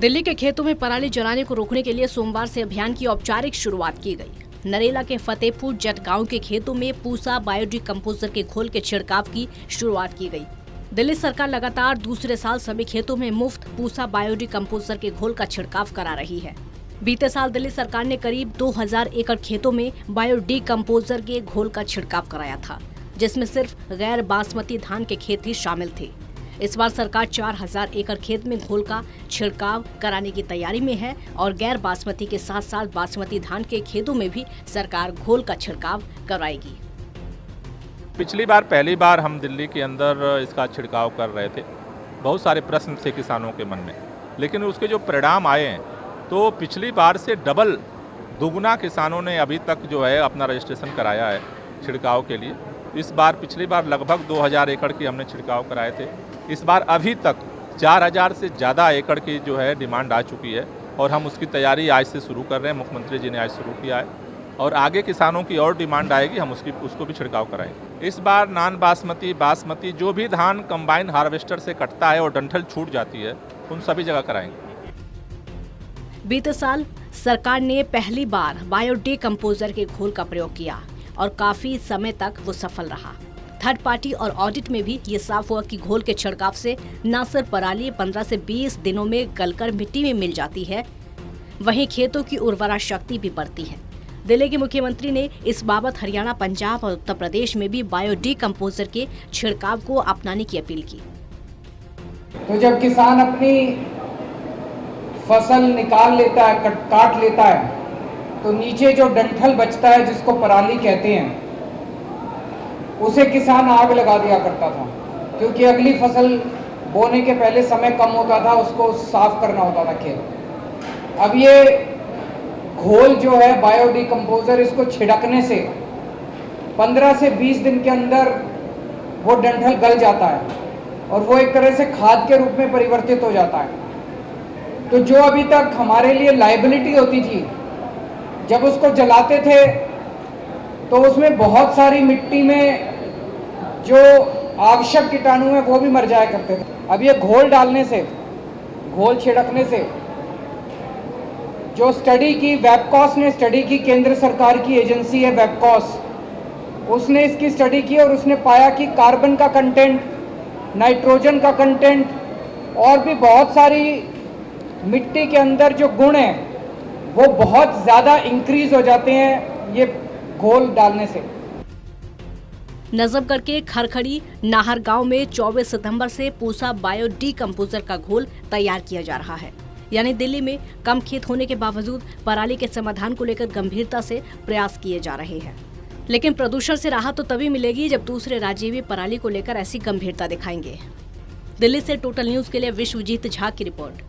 दिल्ली के खेतों में पराली जलाने को रोकने के लिए सोमवार से अभियान की औपचारिक शुरुआत की गई। नरेला के फतेहपुर जट गांव के खेतों में पूसा बायोडिकम्पोजर के घोल के छिड़काव की शुरुआत की गई। दिल्ली सरकार लगातार दूसरे साल सभी खेतों में मुफ्त पूसा बायोडिकम्पोजर के घोल का छिड़काव करा रही है। बीते साल दिल्ली सरकार ने करीब 2000 एकड़ खेतों में बायोडिकम्पोजर के घोल का छिड़काव कराया था, जिसमें सिर्फ गैर बासमती धान के खेत ही शामिल थे। इस बार सरकार 4000 एकड़ खेत में घोल का छिड़काव कराने की तैयारी में है और गैर बासमती के साथ साथ बासमती धान के खेतों में भी सरकार घोल का छिड़काव कराएगी। पिछली बार पहली बार हम दिल्ली के अंदर इसका छिड़काव कर रहे थे। बहुत सारे प्रश्न थे किसानों के मन में, लेकिन उसके जो परिणाम आए हैं तो पिछली बार से डबल दुगना किसानों ने अभी तक जो है अपना रजिस्ट्रेशन कराया है छिड़काव के लिए। इस बार पिछली बार लगभग 2000 एकड़ की हमने छिड़काव कराए थे। इस बार अभी तक 4000 से ज़्यादा एकड़ की जो है डिमांड आ चुकी है और हम उसकी तैयारी आज से शुरू कर रहे हैं। मुख्यमंत्री जी ने आज शुरू किया है और आगे किसानों की और डिमांड आएगी, हम उसको भी छिड़काव कराएंगे। इस बार नॉन बासमती, बासमती जो भी धान कंबाइन हार्वेस्टर से कटता है और डंठल छूट जाती है, उन सभी जगह कराएंगे। बीते साल सरकार ने पहली बार बायोडिकम्पोजर के घोल का प्रयोग किया और काफी समय तक वो सफल रहा। थर्ड पार्टी और ऑडिट में भी ये साफ हुआ कि घोल के छिड़काव से न सिर्फ पराली 15 से 20 दिनों में गलकर मिट्टी में मिल जाती है, वहीं खेतों की उर्वरा शक्ति भी बढ़ती है। दिल्ली के मुख्यमंत्री ने इस बाबत हरियाणा, पंजाब और उत्तर प्रदेश में भी बायोडिकम्पोजर के छिड़काव को अपनाने की अपील की। तो जब किसान अपनी फसल निकाल लेता है, काट लेता है, तो नीचे जो डंठल बचता है जिसको पराली कहते हैं, उसे किसान आग लगा दिया करता था, क्योंकि अगली फसल बोने के पहले समय कम होता था, उसको साफ करना होता था खेत। अब ये घोल जो है बायोडिकम्पोजर, इसको छिड़कने से 15 से 20 दिन के अंदर वो डंठल गल जाता है और वो एक तरह से खाद के रूप में परिवर्तित हो जाता है। तो जो अभी तक हमारे लिए लायबिलिटी होती थी, जब उसको जलाते थे तो उसमें बहुत सारी मिट्टी में जो आवश्यक कीटाणु हैं वो भी मर जाया करते थे। अब ये घोल डालने से, घोल छिड़कने से, जो स्टडी की वेबकॉस ने स्टडी की, केंद्र सरकार की एजेंसी है वेबकॉस, उसने इसकी स्टडी की और उसने पाया कि कार्बन का कंटेंट, नाइट्रोजन का कंटेंट और भी बहुत सारी मिट्टी के अंदर जो गुण हैं वो बहुत ज़्यादा इंक्रीज हो जाते हैं ये घोल डालने से। नजफगढ़ के खरखड़ी नाहर गांव में 24 सितंबर से पूसा बायोडिकम्पोजर का घोल तैयार किया जा रहा है। यानी दिल्ली में कम खेत होने के बावजूद पराली के समाधान को लेकर गंभीरता से प्रयास किए जा रहे हैं। लेकिन प्रदूषण से राहत तो तभी मिलेगी जब दूसरे राज्य भी पराली को लेकर ऐसी गंभीरता दिखाएंगे। दिल्ली से टोटल न्यूज के लिए विश्वजीत झा की रिपोर्ट।